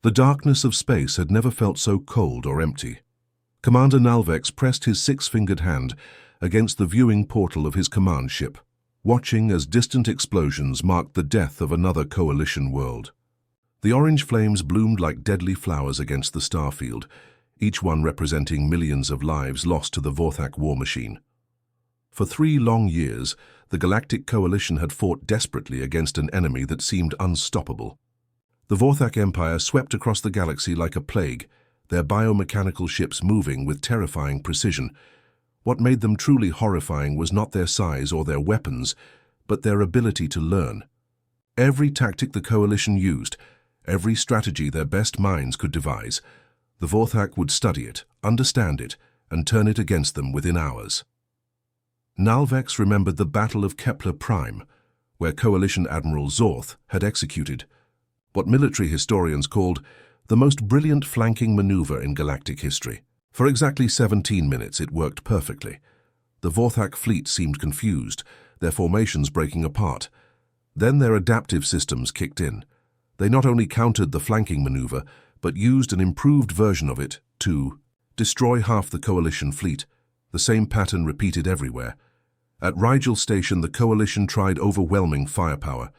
The darkness of space had never felt so cold or empty. Commander Nalvex pressed his six-fingered hand against the viewing portal of his command ship, watching as distant explosions marked the death of another coalition world. The orange flames bloomed like deadly flowers against the starfield, each one representing millions of lives lost to the Vorthak war machine. For 3 long years, the Galactic Coalition had fought desperately against an enemy that seemed unstoppable. The Vorthak Empire swept across the galaxy like a plague, their biomechanical ships moving with terrifying precision. What made them truly horrifying was not their size or their weapons, but their ability to learn. Every tactic the Coalition used, every strategy their best minds could devise, the Vorthak would study it, understand it, and turn it against them within hours. Nalvex remembered the Battle of Kepler Prime, where Coalition Admiral Zorth had executed what military historians called the most brilliant flanking maneuver in galactic history. For exactly 17 minutes it worked perfectly. The Vorthak fleet seemed confused, their formations breaking apart. Then their adaptive systems kicked in. They not only countered the flanking maneuver, but used an improved version of it to destroy half the Coalition fleet, the same pattern repeated everywhere. At Rigel Station, the Coalition tried overwhelming firepower.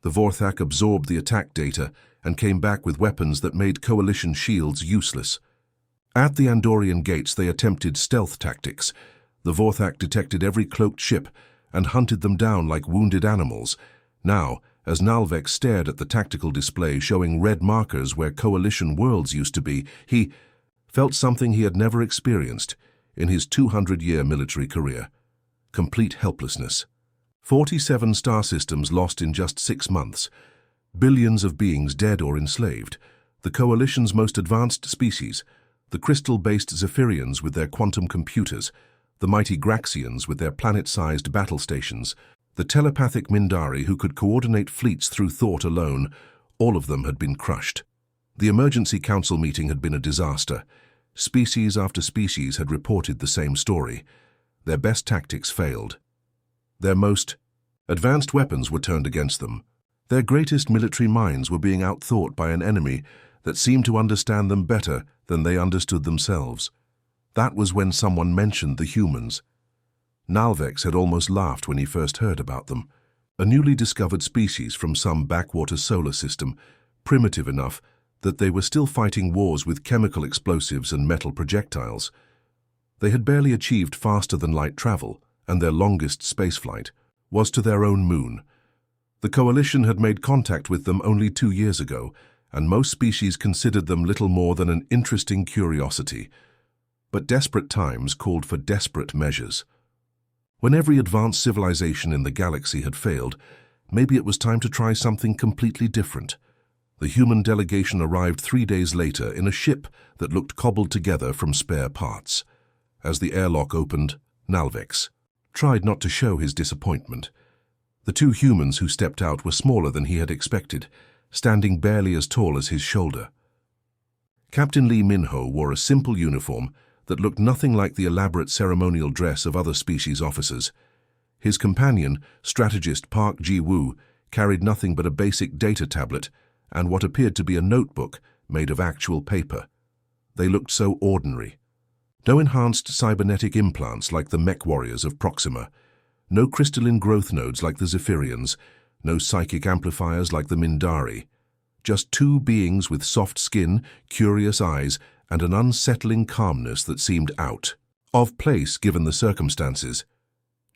The Vorthak absorbed the attack data and came back with weapons that made Coalition shields useless. At the Andorian gates, they attempted stealth tactics. The Vorthak detected every cloaked ship and hunted them down like wounded animals. Now, as Nalvex stared at the tactical display showing red markers where Coalition worlds used to be, he felt something he had never experienced in his 200-year military career: complete helplessness. 47 star systems lost in just 6 months. Billions of beings dead or enslaved. The Coalition's most advanced species, the crystal-based Zephyrians with their quantum computers, the mighty Graxians with their planet-sized battle stations, the telepathic Mindari who could coordinate fleets through thought alone, all of them had been crushed. The emergency council meeting had been a disaster. Species after species had reported the same story. Their best tactics failed. Their most advanced weapons were turned against them. Their greatest military minds were being outthought by an enemy that seemed to understand them better than they understood themselves. That was when someone mentioned the humans. Nalvex had almost laughed when he first heard about them. A newly discovered species from some backwater solar system, primitive enough that they were still fighting wars with chemical explosives and metal projectiles. They had barely achieved faster-than-light travel, and their longest spaceflight was to their own moon. The Coalition had made contact with them only 2 years ago, and most species considered them little more than an interesting curiosity. But desperate times called for desperate measures. When every advanced civilization in the galaxy had failed, maybe it was time to try something completely different. The human delegation arrived 3 days later in a ship that looked cobbled together from spare parts. As the airlock opened, Nalvex tried not to show his disappointment. The 2 humans who stepped out were smaller than he had expected, standing barely as tall as his shoulder. Captain Lee Minho wore a simple uniform that looked nothing like the elaborate ceremonial dress of other species officers. His companion, strategist Park Ji-woo, carried nothing but a basic data tablet and what appeared to be a notebook made of actual paper. They looked so ordinary. No enhanced cybernetic implants like the mech warriors of Proxima, no crystalline growth nodes like the Zephyrians, no psychic amplifiers like the Mindari. Just 2 beings with soft skin, curious eyes, and an unsettling calmness that seemed out of place given the circumstances.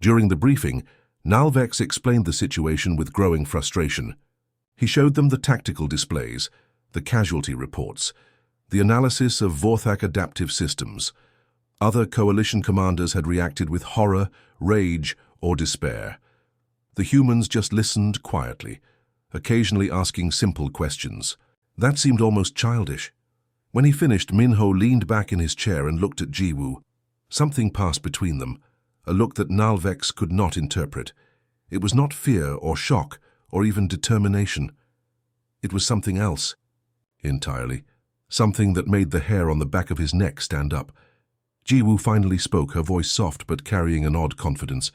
During the briefing, Nalvex explained the situation with growing frustration. He showed them the tactical displays, the casualty reports, the analysis of Vorthak adaptive systems. Other Coalition commanders had reacted with horror, rage, or despair. The humans just listened quietly, occasionally asking simple questions. That seemed almost childish. When he finished, Minho leaned back in his chair and looked at Ji-woo. Something passed between them, a look that Nalvex could not interpret. It was not fear or shock or even determination. It was something else, entirely. Something that made the hair on the back of his neck stand up. Ji-woo finally spoke, her voice soft but carrying an odd confidence.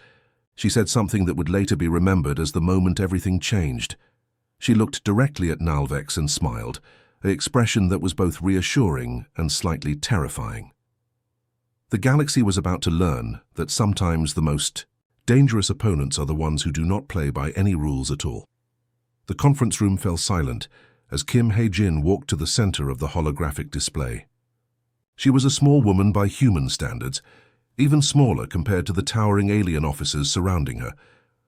She said something that would later be remembered as the moment everything changed. She looked directly at Nalvex and smiled, an expression that was both reassuring and slightly terrifying. The galaxy was about to learn that sometimes the most dangerous opponents are the ones who do not play by any rules at all. The conference room fell silent as Kim Hae-jin walked to the center of the holographic display. She was a small woman by human standards, even smaller compared to the towering alien officers surrounding her.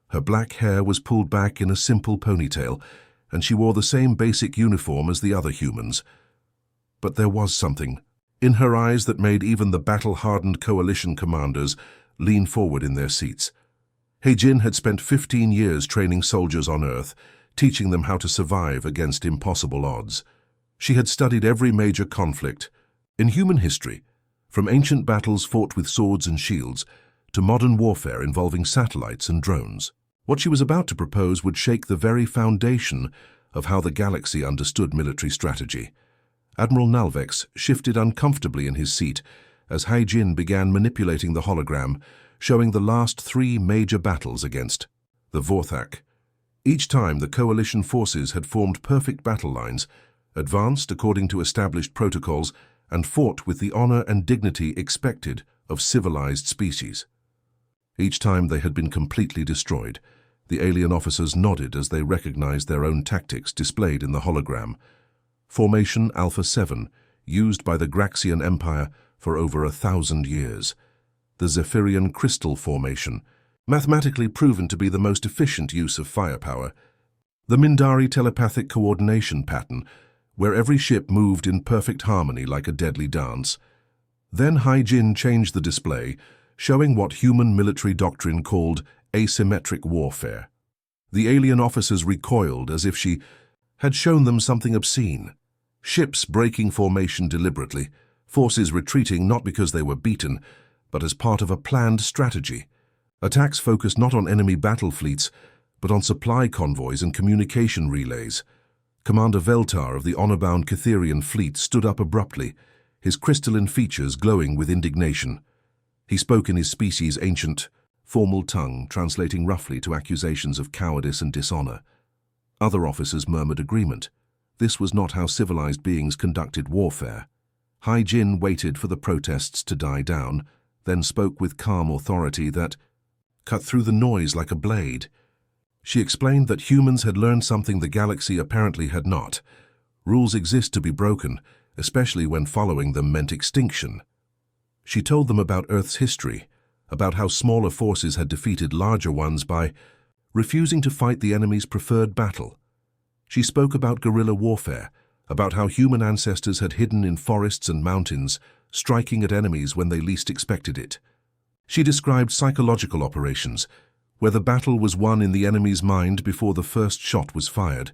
Her black hair was pulled back in a simple ponytail, and she wore the same basic uniform as the other humans. But there was something in her eyes that made even the battle-hardened coalition commanders lean forward in their seats. Hae-jin had spent 15 years training soldiers on Earth, teaching them how to survive against impossible odds. She had studied every major conflict in human history, from ancient battles fought with swords and shields to modern warfare involving satellites and drones. What she was about to propose would shake the very foundation of how the galaxy understood military strategy. Admiral Nalvex shifted uncomfortably in his seat as Hae-jin began manipulating the hologram, showing the last 3 major battles against the Vorthak. Each time the coalition forces had formed perfect battle lines, advanced according to established protocols, and fought with the honor and dignity expected of civilized species. Each time they had been completely destroyed, the alien officers nodded as they recognized their own tactics displayed in the hologram. Formation Alpha 7, used by the Graxian Empire for over 1,000 years. The Zephyrian Crystal Formation, mathematically proven to be the most efficient use of firepower. The Mindari Telepathic Coordination Pattern, where every ship moved in perfect harmony like a deadly dance. Then Hae-jin changed the display, showing what human military doctrine called asymmetric warfare. The alien officers recoiled as if she had shown them something obscene. Ships breaking formation deliberately, forces retreating not because they were beaten, but as part of a planned strategy. Attacks focused not on enemy battle fleets, but on supply convoys and communication relays. Commander Veltar of the honor-bound Catherian fleet stood up abruptly, his crystalline features glowing with indignation. He spoke in his species' ancient, formal tongue, translating roughly to accusations of cowardice and dishonor. Other officers murmured agreement. This was not how civilized beings conducted warfare. Hae-jin waited for the protests to die down, then spoke with calm authority that cut through the noise like a blade. She explained that humans had learned something the galaxy apparently had not. Rules exist to be broken, especially when following them meant extinction. She told them about Earth's history, about how smaller forces had defeated larger ones by refusing to fight the enemy's preferred battle. She spoke about guerrilla warfare, about how human ancestors had hidden in forests and mountains, striking at enemies when they least expected it. She described psychological operations, where the battle was won in the enemy's mind before the first shot was fired.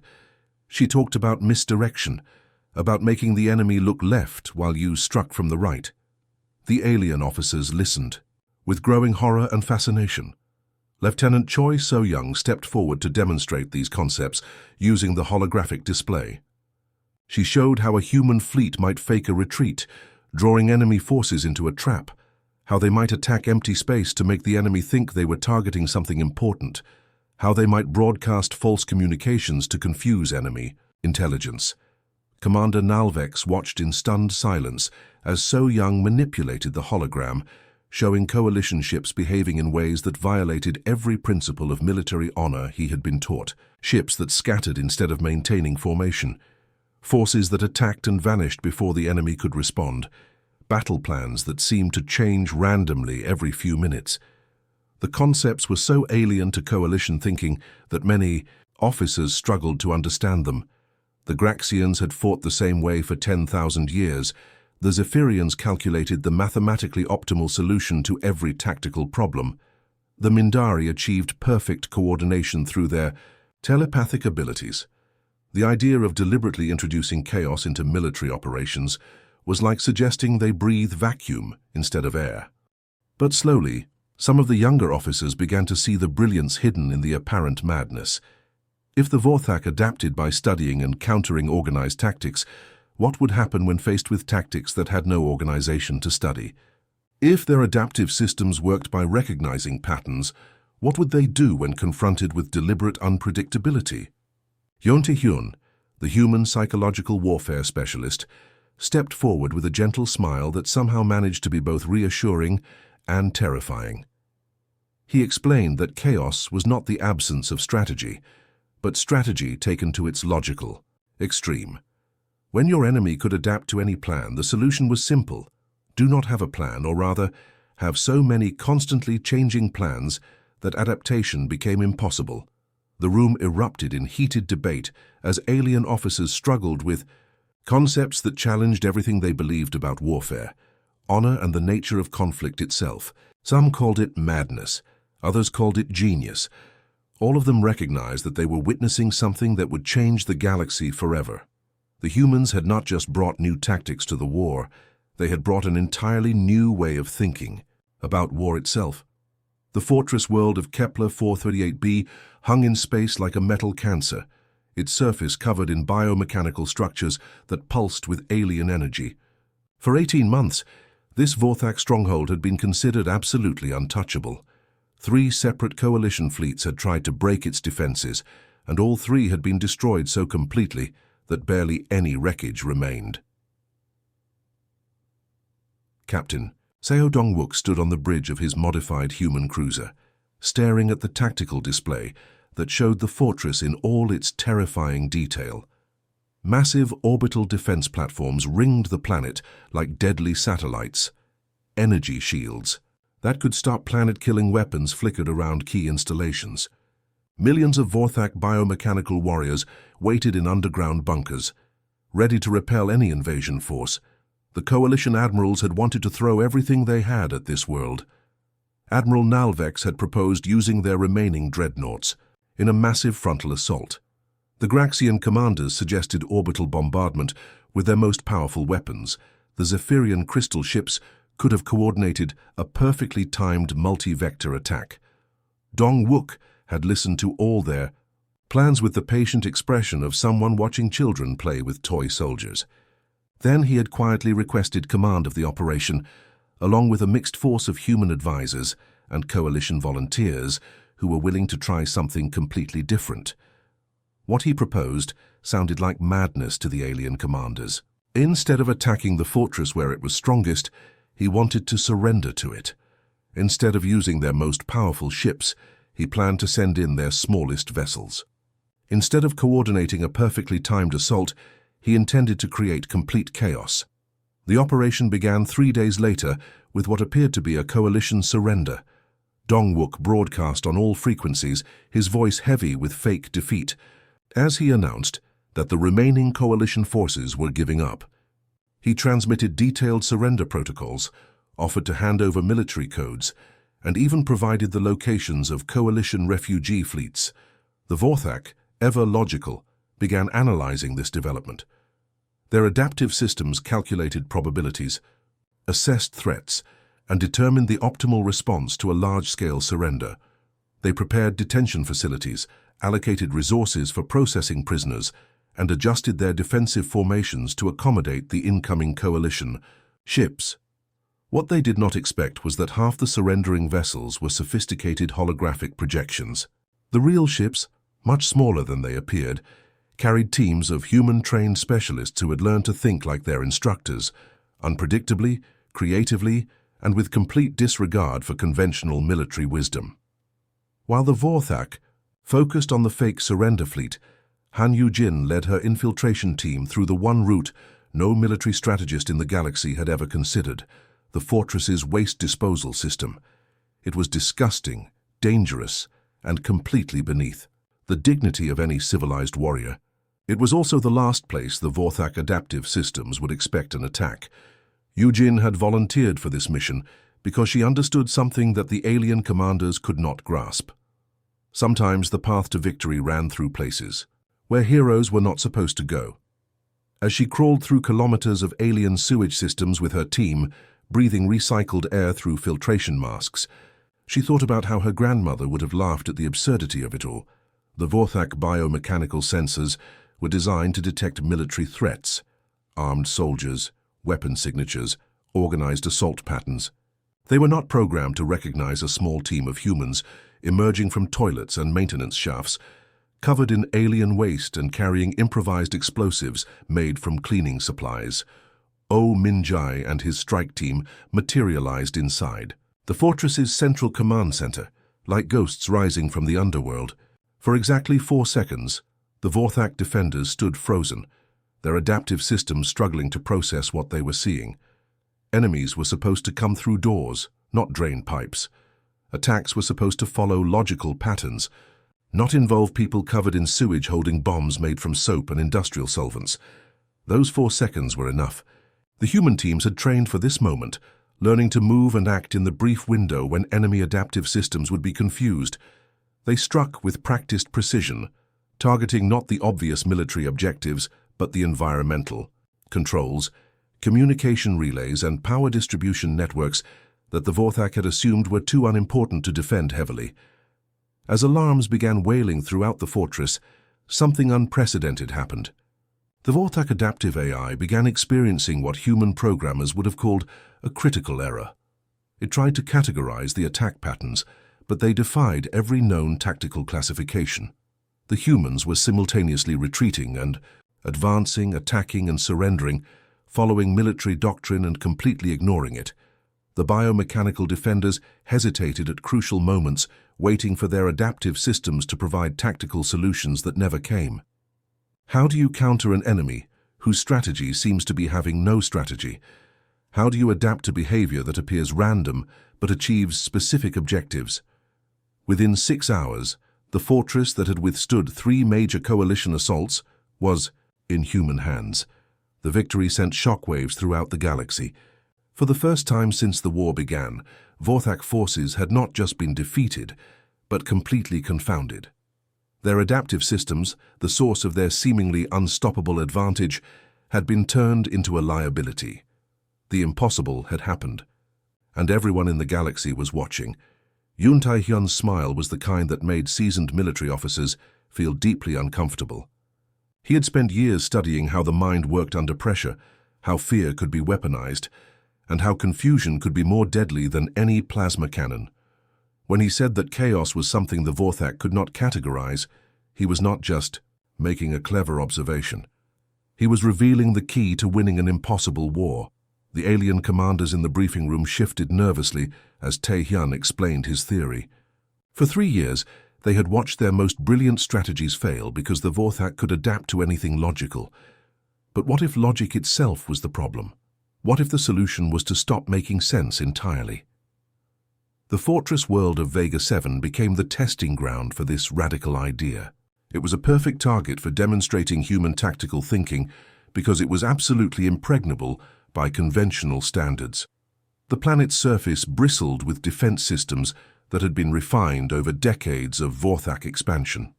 She talked about misdirection, about making the enemy look left while you struck from the right. The alien officers listened, with growing horror and fascination. Lieutenant Choi So-young stepped forward to demonstrate these concepts using the holographic display. She showed how a human fleet might fake a retreat, drawing enemy forces into a trap, how they might attack empty space to make the enemy think they were targeting something important, how they might broadcast false communications to confuse enemy intelligence. Commander Nalvex watched in stunned silence as So-young manipulated the hologram, showing coalition ships behaving in ways that violated every principle of military honor he had been taught. Ships that scattered instead of maintaining formation. Forces that attacked and vanished before the enemy could respond. Battle plans that seemed to change randomly every few minutes. The concepts were so alien to coalition thinking that many officers struggled to understand them. The Graxians had fought the same way for 10,000 years. The Zephyrians calculated the mathematically optimal solution to every tactical problem. The Mindari achieved perfect coordination through their telepathic abilities. The idea of deliberately introducing chaos into military operations was like suggesting they breathe vacuum instead of air. But slowly, some of the younger officers began to see the brilliance hidden in the apparent madness. If the Vorthak adapted by studying and countering organized tactics, what would happen when faced with tactics that had no organization to study? If their adaptive systems worked by recognizing patterns, what would they do when confronted with deliberate unpredictability? Yeon Tae-hyun, The human psychological warfare specialist stepped forward with a gentle smile that somehow managed to be both reassuring and terrifying. He explained that chaos was not the absence of strategy, but strategy taken to its logical extreme. When your enemy could adapt to any plan, the solution was simple. Do not have a plan, or rather, have so many constantly changing plans that adaptation became impossible. The room erupted in heated debate as alien officers struggled with concepts that challenged everything they believed about warfare, honor and the nature of conflict itself. Some called it madness, others called it genius. All of them recognized that they were witnessing something that would change the galaxy forever. The humans had not just brought new tactics to the war, they had brought an entirely new way of thinking about war itself. The fortress world of Kepler 438b hung in space like a metal cancer, its surface covered in biomechanical structures that pulsed with alien energy. For 18 months, this Vorthak stronghold had been considered absolutely untouchable. 3 separate coalition fleets had tried to break its defenses, and all 3 had been destroyed so completely that barely any wreckage remained. Captain Seo Dong-wook stood on the bridge of his modified human cruiser, staring at the tactical display that showed the fortress in all its terrifying detail. Massive orbital defense platforms ringed the planet like deadly satellites. Energy shields that could stop planet-killing weapons flickered around key installations. Millions of Vorthak biomechanical warriors waited in underground bunkers, ready to repel any invasion force. The coalition admirals had wanted to throw everything they had at this world. Admiral Nalvex had proposed using their remaining dreadnoughts in a massive frontal assault. The Graxian commanders suggested orbital bombardment with their most powerful weapons. The Zephyrian crystal ships could have coordinated a perfectly timed multi-vector attack. Dong-wook had listened to all their plans with the patient expression of someone watching children play with toy soldiers. Then he had quietly requested command of the operation, along with a mixed force of human advisors and coalition volunteers who were willing to try something completely different. What he proposed sounded like madness to the alien commanders. Instead of attacking the fortress where it was strongest, he wanted to surrender to it. Instead of using their most powerful ships, he planned to send in their smallest vessels. Instead of coordinating a perfectly timed assault, he intended to create complete chaos. The operation began 3 days later with what appeared to be a coalition surrender. Dong-wook broadcast on all frequencies, his voice heavy with fake defeat, as he announced that the remaining coalition forces were giving up. He transmitted detailed surrender protocols, offered to hand over military codes, and even provided the locations of coalition refugee fleets. The Vorthak, ever logical, began analyzing this development. Their adaptive systems calculated probabilities, assessed threats, and determined the optimal response to a large-scale surrender. They prepared detention facilities, allocated resources for processing prisoners, and adjusted their defensive formations to accommodate the incoming coalition ships. What they did not expect was that half the surrendering vessels were sophisticated holographic projections. The real ships, much smaller than they appeared, carried teams of human-trained specialists who had learned to think like their instructors, unpredictably, creatively, and with complete disregard for conventional military wisdom. While the Vorthak focused on the fake surrender fleet, Han Yu-jin led her infiltration team through the one route no military strategist in the galaxy had ever considered: the fortress's waste disposal system. It was disgusting, dangerous, and completely beneath the dignity of any civilized warrior. It was also the last place the Vorthak adaptive systems would expect an attack. Yu-jin had volunteered for this mission because she understood something that the alien commanders could not grasp. Sometimes the path to victory ran through places where heroes were not supposed to go. As she crawled through kilometers of alien sewage systems with her team, breathing recycled air through filtration masks, she thought about how her grandmother would have laughed at the absurdity of it all. The Vorthak biomechanical sensors were designed to detect military threats: armed soldiers, weapon signatures, organized assault patterns. They were not programmed to recognize a small team of humans emerging from toilets and maintenance shafts. covered in alien waste and carrying improvised explosives made from cleaning supplies. Minjai and his strike team materialized inside. The fortress's central command center, like ghosts rising from the underworld. For exactly 4 seconds, the Vorthak defenders stood frozen, their adaptive systems struggling to process what they were seeing. Enemies were supposed to come through doors, not drain pipes. Attacks were supposed to follow logical patterns, not involve people covered in sewage holding bombs made from soap and industrial solvents. Those 4 seconds were enough. The human teams had trained for this moment, learning to move and act in the brief window when enemy adaptive systems would be confused. They struck with practiced precision, targeting not the obvious military objectives, but the environmental, controls, communication relays and power distribution networks that the Vorthak had assumed were too unimportant to defend heavily. As alarms began wailing throughout the fortress, something unprecedented happened. The Vorthak adaptive AI began experiencing what human programmers would have called a critical error. It tried to categorize the attack patterns, but they defied every known tactical classification. The humans were simultaneously retreating and advancing, attacking and surrendering, following military doctrine and completely ignoring it. The biomechanical defenders hesitated at crucial moments, waiting for their adaptive systems to provide tactical solutions that never came. How do you counter an enemy whose strategy seems to be having no strategy? How do you adapt to behavior that appears random but achieves specific objectives? Within 6 hours, the fortress that had withstood 3 major coalition assaults was in human hands. The victory sent shockwaves throughout the galaxy. For the first time since the war began, Vorthak forces had not just been defeated, but completely confounded. Their adaptive systems, the source of their seemingly unstoppable advantage, had been turned into a liability. The impossible had happened, and everyone in the galaxy was watching. Yoon Tae-hyun's smile was the kind that made seasoned military officers feel deeply uncomfortable. He had spent years studying how the mind worked under pressure, how fear could be weaponized, and how confusion could be more deadly than any plasma cannon. When he said that chaos was something the Vorthak could not categorize, he was not just making a clever observation. He was revealing the key to winning an impossible war. The alien commanders in the briefing room shifted nervously as Tae-hyun explained his theory. For 3 years, they had watched their most brilliant strategies fail because the Vorthak could adapt to anything logical. But what if logic itself was the problem? What if the solution was to stop making sense entirely? The fortress world of Vega 7 became the testing ground for this radical idea. It was a perfect target for demonstrating human tactical thinking because it was absolutely impregnable by conventional standards. The planet's surface bristled with defense systems that had been refined over decades of Vorthak expansion.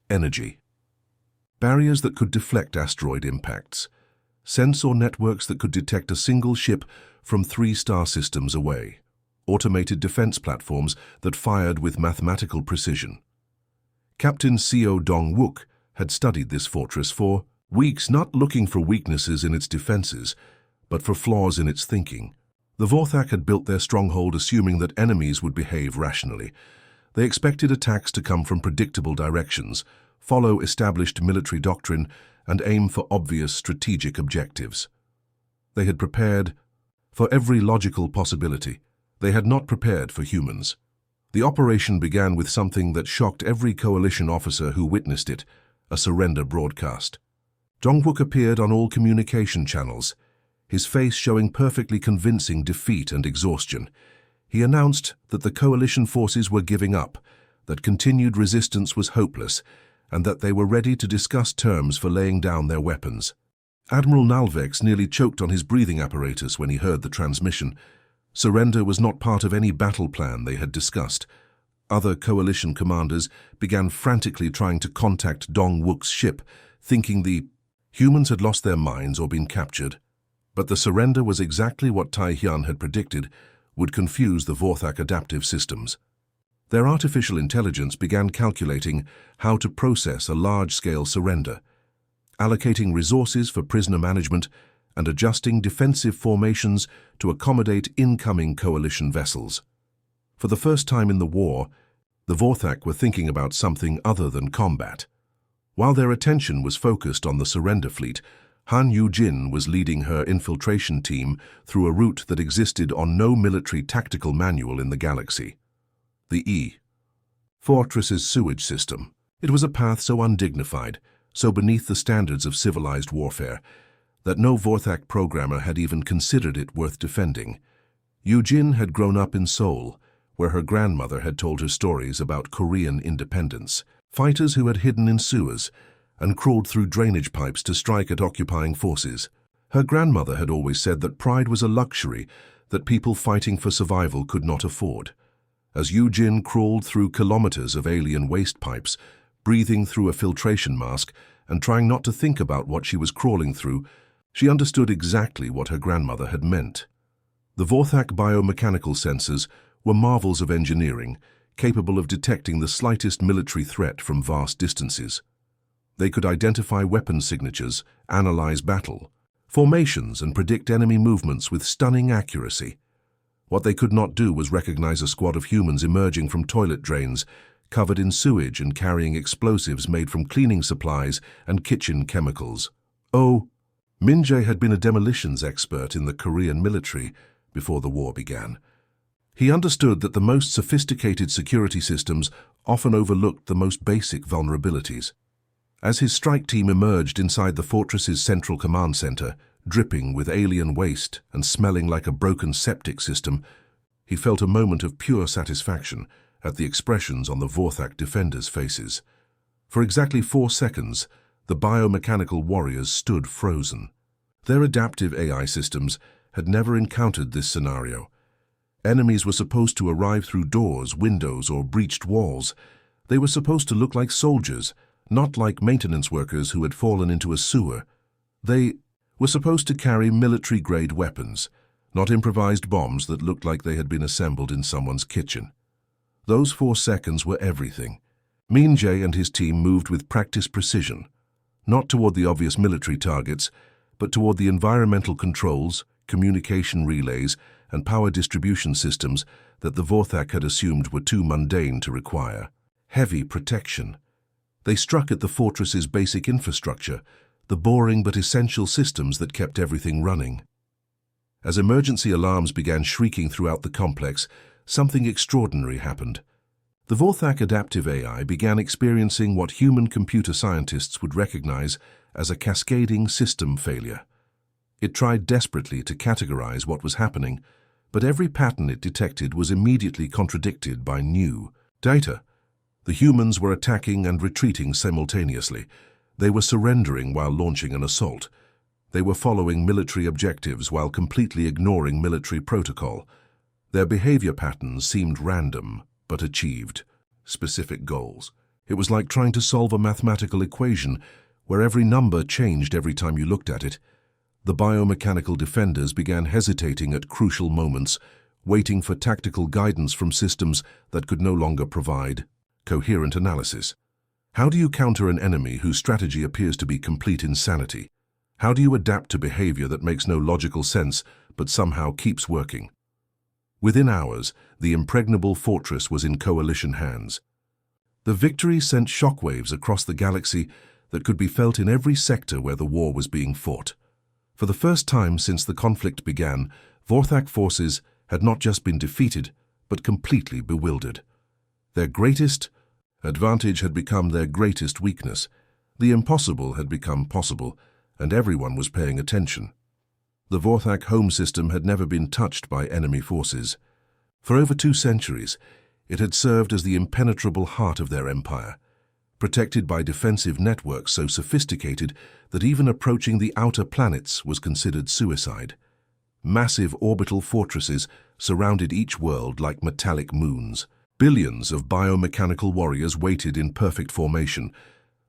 Energy. Barriers that could deflect asteroid impacts. Sensor networks that could detect a single ship from 3 star systems away. Automated defense platforms that fired with mathematical precision. Captain Seo Dong-wook had studied this fortress for weeks, not looking for weaknesses in its defenses, but for flaws in its thinking. The Vorthak had built their stronghold assuming that enemies would behave rationally. They expected attacks to come from predictable directions, follow established military doctrine, and aim for obvious strategic objectives. They had prepared for every logical possibility. They had not prepared for humans. The operation began with something that shocked every coalition officer who witnessed it, a surrender broadcast. Dong-wook appeared on all communication channels, his face showing perfectly convincing defeat and exhaustion. He announced that the coalition forces were giving up, that continued resistance was hopeless, and that they were ready to discuss terms for laying down their weapons. Admiral Nalvex nearly choked on his breathing apparatus when he heard the transmission. Surrender was not part of any battle plan they had discussed. Other coalition commanders began frantically trying to contact Dong-wook's ship, thinking the humans had lost their minds or been captured. But the surrender was exactly what Tae-hyun had predicted would confuse the Vorthak adaptive systems. Their artificial intelligence began calculating how to process a large-scale surrender, allocating resources for prisoner management and adjusting defensive formations to accommodate incoming coalition vessels. For the first time in the war, The Vorthak were thinking about something other than combat. While their attention was focused on the surrender fleet, Han Yu-jin was leading her infiltration team through a route that existed on no military tactical manual in the galaxy. The E. Fortress's sewage system. It was a path so undignified, so beneath the standards of civilized warfare, that no Vorthak programmer had even considered it worth defending. Yu-jin had grown up in Seoul, where her grandmother had told her stories about Korean independence, fighters who had hidden in sewers and crawled through drainage pipes to strike at occupying forces. Her grandmother had always said that pride was a luxury that people fighting for survival could not afford. As Yu-jin crawled through kilometers of alien waste pipes, breathing through a filtration mask and trying not to think about what she was crawling through, she understood exactly what her grandmother had meant. The Vorthak biomechanical sensors were marvels of engineering, capable of detecting the slightest military threat from vast distances. They could identify weapon signatures, analyze battle formations, and predict enemy movements with stunning accuracy. What they could not do was recognize a squad of humans emerging from toilet drains, covered in sewage and carrying explosives made from cleaning supplies and kitchen chemicals. Oh, Min-jae had been a demolitions expert in the Korean military before the war began. He understood that the most sophisticated security systems often overlooked the most basic vulnerabilities. As his strike team emerged inside the fortress's central command center, dripping with alien waste and smelling like a broken septic system, he felt a moment of pure satisfaction at the expressions on the Vorthak defenders' faces. For exactly 4 seconds, the biomechanical warriors stood frozen. Their adaptive AI systems had never encountered this scenario. Enemies were supposed to arrive through doors, windows, or breached walls. They were supposed to look like soldiers, not like maintenance workers who had fallen into a sewer. They were supposed to carry military-grade weapons, not improvised bombs that looked like they had been assembled in someone's kitchen. Those 4 seconds were everything. Min-jae and his team moved with practiced precision, not toward the obvious military targets, but toward the environmental controls, communication relays, and power distribution systems that the Vorthak had assumed were too mundane to require. Heavy protection. They struck at the fortress's basic infrastructure, the boring but essential systems that kept everything running. As emergency alarms began shrieking throughout the complex, something extraordinary happened. The Vorthak adaptive AI began experiencing what human computer scientists would recognize as a cascading system failure. It tried desperately to categorize what was happening, but every pattern it detected was immediately contradicted by new data. The humans were attacking and retreating simultaneously. They were surrendering while launching an assault. They were following military objectives while completely ignoring military protocol. Their behavior patterns seemed random, but achieved specific goals. It was like trying to solve a mathematical equation where every number changed every time you looked at it. The biomechanical defenders began hesitating at crucial moments, waiting for tactical guidance from systems that could no longer provide coherent analysis. How do you counter an enemy whose strategy appears to be complete insanity? How do you adapt to behavior that makes no logical sense but somehow keeps working? Within hours, the impregnable fortress was in coalition hands. The victory sent shockwaves across the galaxy that could be felt in every sector where the war was being fought. For the first time since the conflict began, Vorthak forces had not just been defeated, but completely bewildered. Their greatest advantage had become their greatest weakness. The impossible had become possible, and everyone was paying attention. The Vorthak home system had never been touched by enemy forces. For over 2 centuries, it had served as the impenetrable heart of their empire, protected by defensive networks so sophisticated that even approaching the outer planets was considered suicide. Massive orbital fortresses surrounded each world like metallic moons. Billions of biomechanical warriors waited in perfect formation,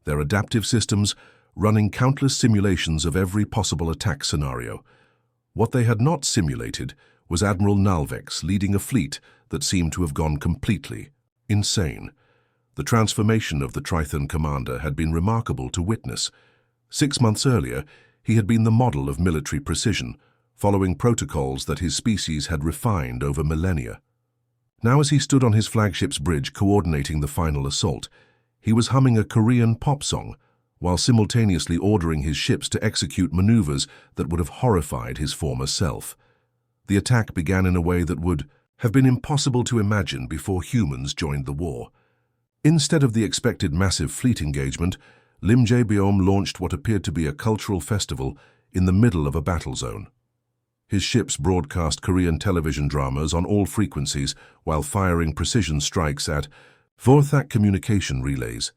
their adaptive systems running countless simulations of every possible attack scenario. What they had not simulated was Admiral Nalvex leading a fleet that seemed to have gone completely insane. The transformation of the Trithan commander had been remarkable to witness. 6 months earlier, he had been the model of military precision, following protocols that his species had refined over millennia. Now as he stood on his flagship's bridge coordinating the final assault, he was humming a Korean pop song, while simultaneously ordering his ships to execute maneuvers that would have horrified his former self. The attack began in a way that would have been impossible to imagine before humans joined the war. Instead of the expected massive fleet engagement, Lim Jae-beom launched what appeared to be a cultural festival in the middle of a battle zone. His ships broadcast Korean television dramas on all frequencies while firing precision strikes at Vorthak communication relays.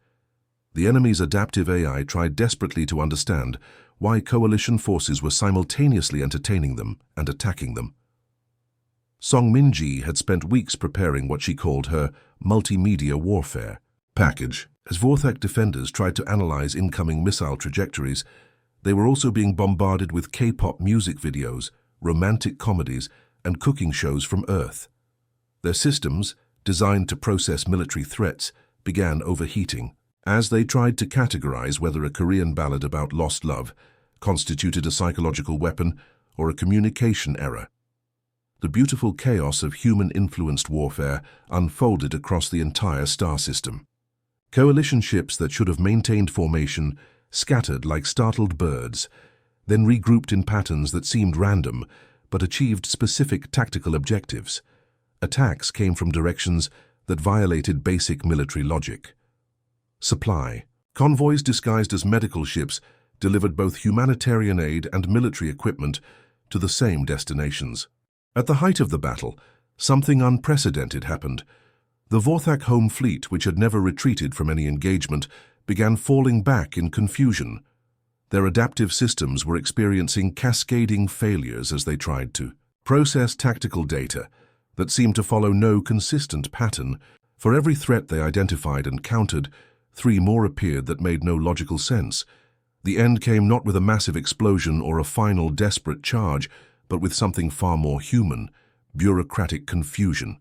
The enemy's adaptive AI tried desperately to understand why coalition forces were simultaneously entertaining them and attacking them. Song Min-ji had spent weeks preparing what she called her multimedia warfare package. As Vorthak defenders tried to analyze incoming missile trajectories, they were also being bombarded with K-pop music videos, romantic comedies, and cooking shows from Earth. Their systems, designed to process military threats, began overheating. As they tried to categorize whether a Korean ballad about lost love constituted a psychological weapon or a communication error, the beautiful chaos of human-influenced warfare unfolded across the entire star system. Coalition ships that should have maintained formation scattered like startled birds, then regrouped in patterns that seemed random but achieved specific tactical objectives. Attacks came from directions that violated basic military logic. Supply. Convoys disguised as medical ships delivered both humanitarian aid and military equipment to the same destinations. At the height of the battle, something unprecedented happened. The Vorthak home fleet, which had never retreated from any engagement, began falling back in confusion. Their adaptive systems were experiencing cascading failures as they tried to process tactical data that seemed to follow no consistent pattern. For every threat they identified and countered, 3 more appeared that made no logical sense. The end came not with a massive explosion or a final desperate charge, but with something far more human: bureaucratic confusion.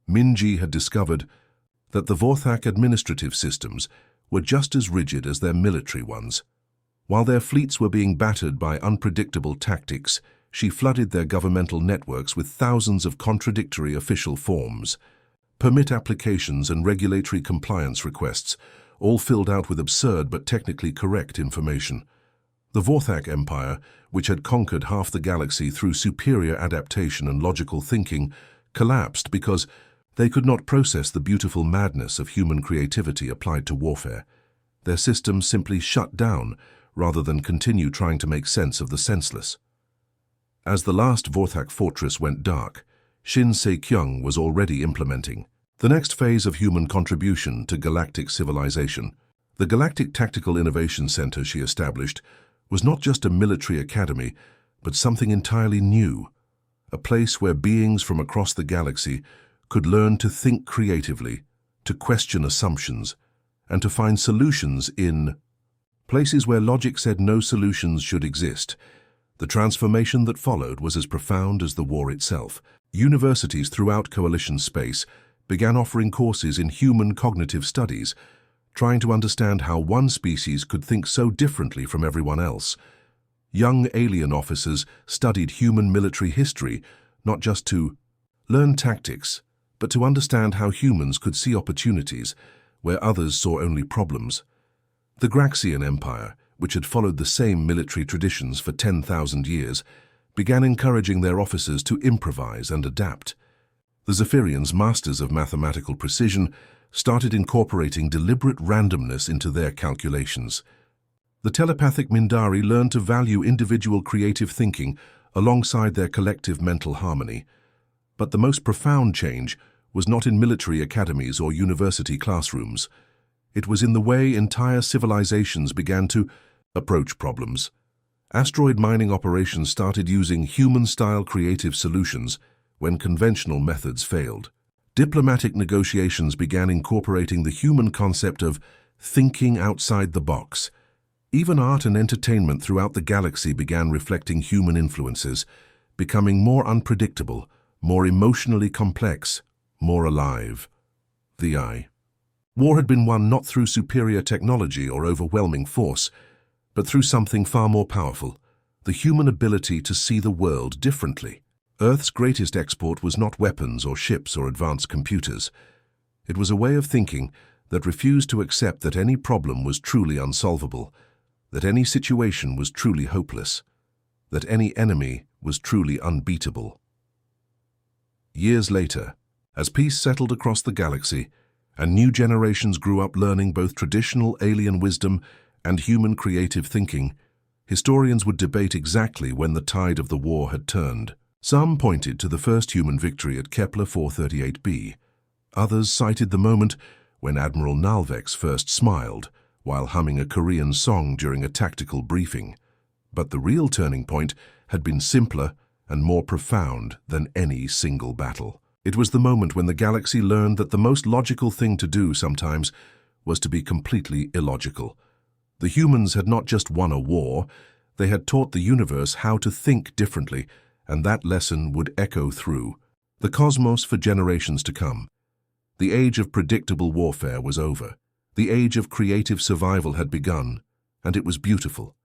Min-ji had discovered that the Vorthak administrative systems were just as rigid as their military ones. While their fleets were being battered by unpredictable tactics, she flooded their governmental networks with thousands of contradictory official forms, permit applications and regulatory compliance requests, all filled out with absurd but technically correct information. The Vorthak Empire, which had conquered half the galaxy through superior adaptation and logical thinking, collapsed because they could not process the beautiful madness of human creativity applied to warfare. Their systems simply shut down rather than continue trying to make sense of the senseless. As the last Vorthak fortress went dark, Shin Se-kyung was already implementing the next phase of human contribution to galactic civilization. The Galactic Tactical Innovation Center she established was not just a military academy, but something entirely new, a place where beings from across the galaxy could learn to think creatively, to question assumptions, and to find solutions in places where logic said no solutions should exist. The transformation that followed was as profound as the war itself. Universities throughout Coalition space began offering courses in human cognitive studies, trying to understand how one species could think so differently from everyone else. Young alien officers studied human military history, not just to learn tactics, but to understand how humans could see opportunities where others saw only problems. The Graxian Empire, which had followed the same military traditions for 10,000 years, began encouraging their officers to improvise and adapt. The Zephyrians, masters of mathematical precision, started incorporating deliberate randomness into their calculations. The telepathic Mindari learned to value individual creative thinking alongside their collective mental harmony. But the most profound change was not in military academies or university classrooms. It was in the way entire civilizations began to approach problems. Asteroid mining operations started using human-style creative solutions when conventional methods failed. Diplomatic negotiations began incorporating the human concept of thinking outside the box. Even art and entertainment throughout the galaxy began reflecting human influences, becoming more unpredictable, more emotionally complex, more alive. The Eye. War had been won not through superior technology or overwhelming force, but through something far more powerful: the human ability to see the world differently. Earth's greatest export was not weapons or ships or advanced computers. It was a way of thinking that refused to accept that any problem was truly unsolvable, that any situation was truly hopeless, that any enemy was truly unbeatable. Years later, as peace settled across the galaxy, and new generations grew up learning both traditional alien wisdom and human creative thinking, historians would debate exactly when the tide of the war had turned. Some pointed to the first human victory at Kepler 438b. Others cited the moment when Admiral Nalvex first smiled while humming a Korean song during a tactical briefing. But the real turning point had been simpler and more profound than any single battle. It was the moment when the galaxy learned that the most logical thing to do sometimes was to be completely illogical. The humans had not just won a war, they had taught the universe how to think differently, and that lesson would echo through the cosmos for generations to come. The age of predictable warfare was over. The age of creative survival had begun, and it was beautiful.